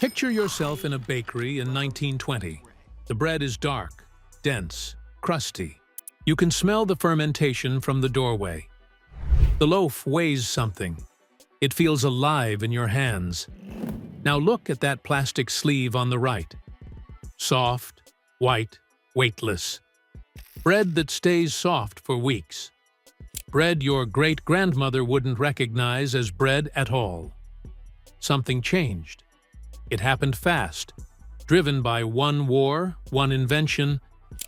Picture yourself in a bakery in 1920. The bread is dark, dense, crusty. You can smell the fermentation from the doorway. The loaf weighs something. It feels alive in your hands. Now look at that plastic sleeve on the right. Soft, white, weightless. Bread that stays soft for weeks. Bread your great-grandmother wouldn't recognize as bread at all. Something changed. It happened fast, driven by one war, one invention,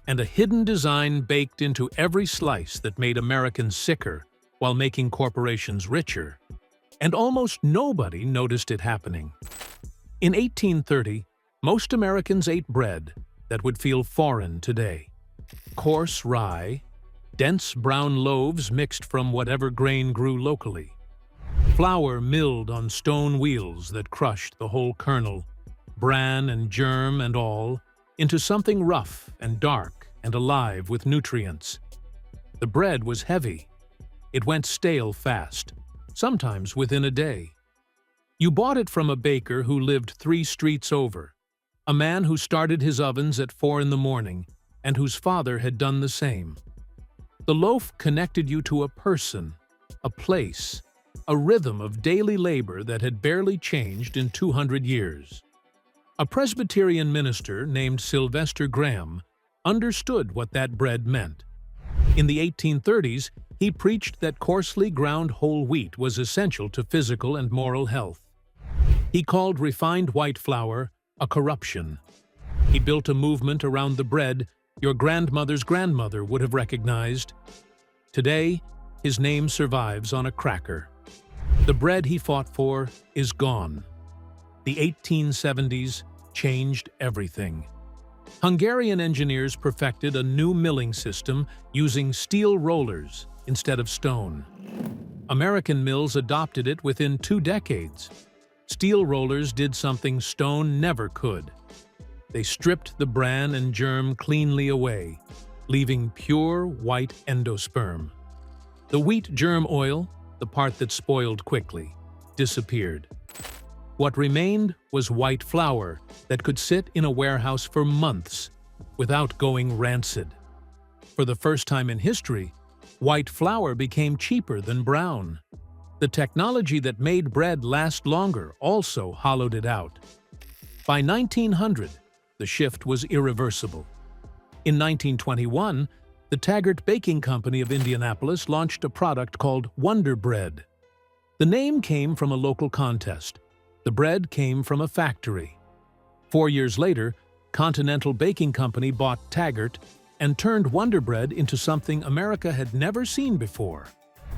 and a hidden design baked into every slice that made Americans sicker while making corporations richer. And almost nobody noticed it happening. In 1830, most Americans ate bread that would feel foreign today. Coarse rye, dense brown loaves mixed from whatever grain grew locally. Flour milled on stone wheels that crushed the whole kernel, bran and germ and all, into something rough and dark and alive with nutrients. The bread was heavy. It went stale fast, sometimes within a day. You bought it from a baker who lived 3 streets over, a man who started his ovens at 4 in the morning and whose father had done the same. The loaf connected you to a person, a place, a rhythm of daily labor that had barely changed in 200 years. A Presbyterian minister named Sylvester Graham understood what that bread meant. In the 1830s, he preached that coarsely ground whole wheat was essential to physical and moral health. He called refined white flour a corruption. He built a movement around the bread your grandmother's grandmother would have recognized. Today, his name survives on a cracker. The bread he fought for is gone. The 1870s changed everything. Hungarian engineers perfected a new milling system using steel rollers instead of stone. American mills adopted it within 2 decades. Steel rollers did something stone never could. They stripped the bran and germ cleanly away, leaving pure white endosperm. The wheat germ oil, the part that spoiled quickly, disappeared. What remained was white flour that could sit in a warehouse for months without going rancid. For the first time in history, white flour became cheaper than brown. The technology that made bread last longer also hollowed it out. By 1900, the shift was irreversible. In 1921, the Taggart Baking Company of Indianapolis launched a product called Wonder Bread. The name came from a local contest. The bread came from a factory. 4 years later, Continental Baking Company bought Taggart and turned Wonder Bread into something America had never seen before: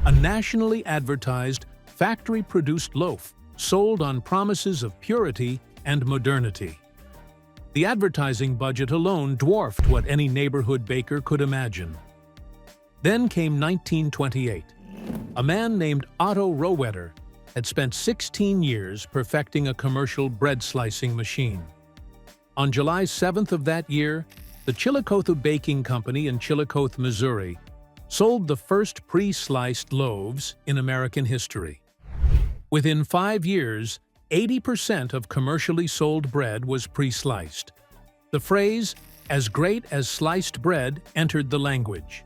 a nationally advertised, factory-produced loaf sold on promises of purity and modernity. The advertising budget alone dwarfed what any neighborhood baker could imagine. Then came 1928. A man named Otto Rohwedder had spent 16 years perfecting a commercial bread-slicing machine. On July 7th of that year, the Chillicothe Baking Company in Chillicothe, Missouri, sold the first pre-sliced loaves in American history. Within 5 years, 80% of commercially sold bread was pre-sliced. The phrase, "as great as sliced bread," entered the language.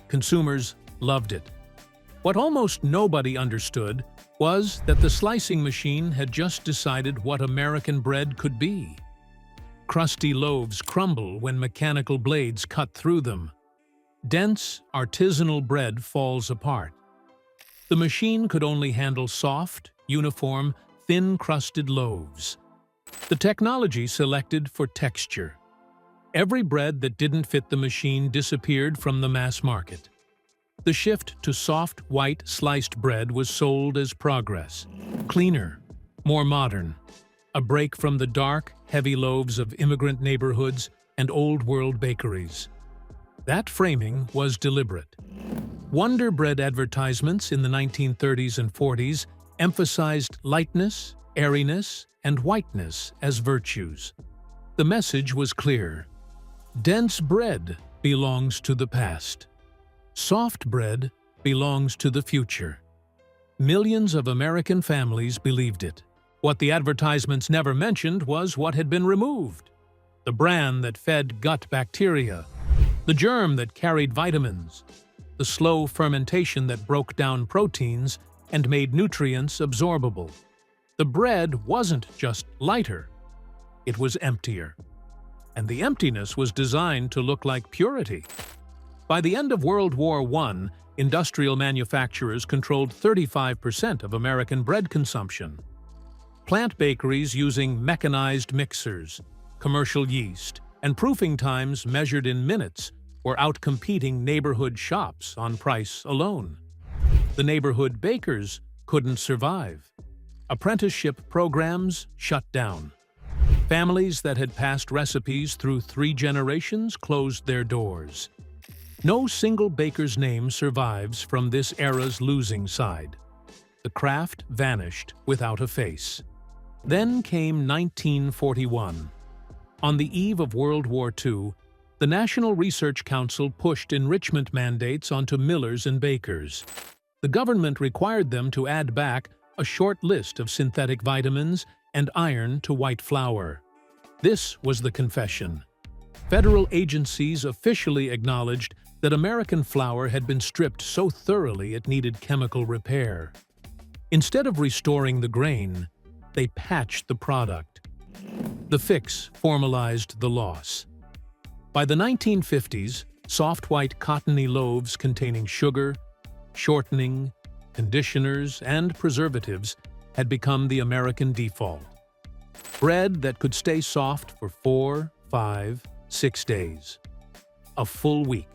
Consumers loved it. What almost nobody understood was that the slicing machine had just decided what American bread could be. Crusty loaves crumble when mechanical blades cut through them. Dense, artisanal bread falls apart. The machine could only handle soft, uniform, thin-crusted loaves. The technology selected for texture. Every bread that didn't fit the machine disappeared from the mass market. The shift to soft, white, sliced bread was sold as progress. Cleaner, more modern. A break from the dark, heavy loaves of immigrant neighborhoods and old-world bakeries. That framing was deliberate. Wonder Bread advertisements in the 1930s and 40s emphasized lightness, airiness, and whiteness as virtues. The message was clear. Dense bread belongs to the past. Soft bread belongs to the future. Millions of American families believed it. What the advertisements never mentioned was what had been removed. The bran that fed gut bacteria, the germ that carried vitamins, the slow fermentation that broke down proteins and made nutrients absorbable. The bread wasn't just lighter, it was emptier. And the emptiness was designed to look like purity. By the end of World War I, industrial manufacturers controlled 35% of American bread consumption. Plant bakeries using mechanized mixers, commercial yeast, and proofing times measured in minutes were outcompeting neighborhood shops on price alone. The neighborhood bakers couldn't survive. Apprenticeship programs shut down. Families that had passed recipes through 3 generations closed their doors. No single baker's name survives from this era's losing side. The craft vanished without a face. Then came 1941. On the eve of World War II, the National Research Council pushed enrichment mandates onto millers and bakers. The government required them to add back a short list of synthetic vitamins and iron to white flour. This was the confession. Federal agencies officially acknowledged that American flour had been stripped so thoroughly it needed chemical repair. Instead of restoring the grain, they patched the product. The fix formalized the loss. By the 1950s, soft white cottony loaves containing sugar, shortening, conditioners, and preservatives had become the American default. Bread that could stay soft for 4, 5, 6 days. A full week.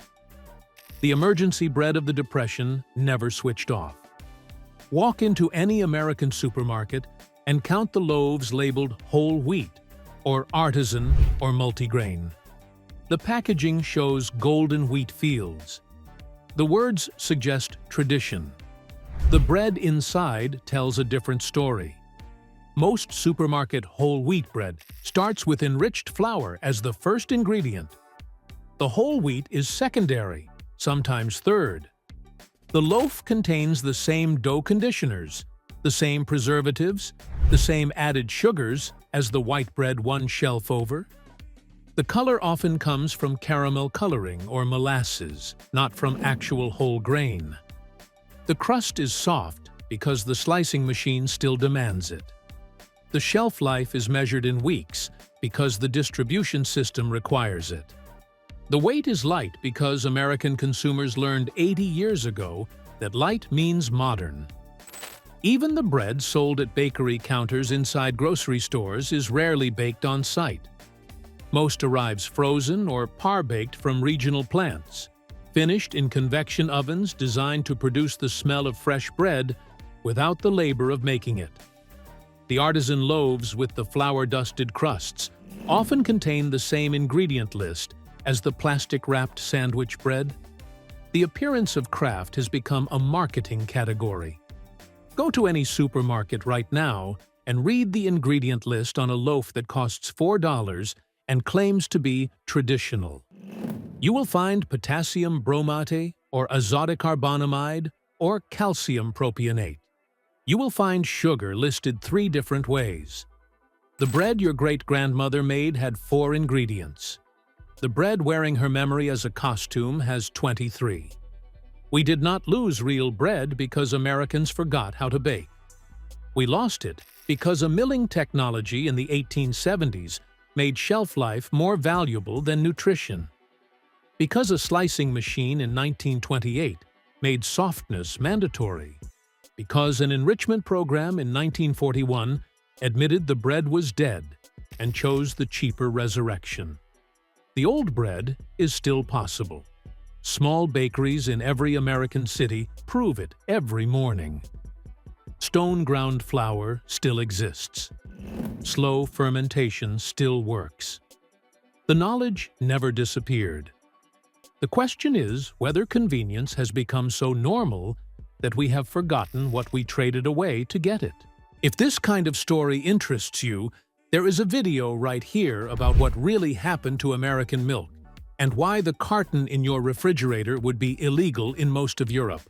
The emergency bread of the Depression never switched off. Walk into any American supermarket and count the loaves labeled whole wheat, or artisan, or multigrain. The packaging shows golden wheat fields. The words suggest tradition. The bread inside tells a different story. Most supermarket whole wheat bread starts with enriched flour as the first ingredient. The whole wheat is secondary, sometimes third. The loaf contains the same dough conditioners, the same preservatives, the same added sugars as the white bread one shelf over. The color often comes from caramel coloring or molasses, not from actual whole grain. The crust is soft because the slicing machine still demands it. The shelf life is measured in weeks because the distribution system requires it. The weight is light because American consumers learned 80 years ago that light means modern. Even the bread sold at bakery counters inside grocery stores is rarely baked on site. Most arrives frozen or par-baked from regional plants, finished in convection ovens designed to produce the smell of fresh bread without the labor of making it. The artisan loaves with the flour-dusted crusts often contain the same ingredient list as the plastic-wrapped sandwich bread. The appearance of craft has become a marketing category. Go to any supermarket right now and read the ingredient list on a loaf that costs $4 and claims to be traditional. You will find potassium bromate or azotic carbonamide or calcium propionate. You will find sugar listed 3 different ways. The bread your great-grandmother made had 4 ingredients. The bread wearing her memory as a costume has 23. We did not lose real bread because Americans forgot how to bake. We lost it because a milling technology in the 1870s made shelf life more valuable than nutrition. Because a slicing machine in 1928 made softness mandatory. Because an enrichment program in 1941 admitted the bread was dead and chose the cheaper resurrection. The old bread is still possible. Small bakeries in every American city prove it every morning. Stone-ground flour still exists. Slow fermentation still works. The knowledge never disappeared. The question is whether convenience has become so normal that we have forgotten what we traded away to get it. If this kind of story interests you, there is a video right here about what really happened to American milk and why the carton in your refrigerator would be illegal in most of Europe.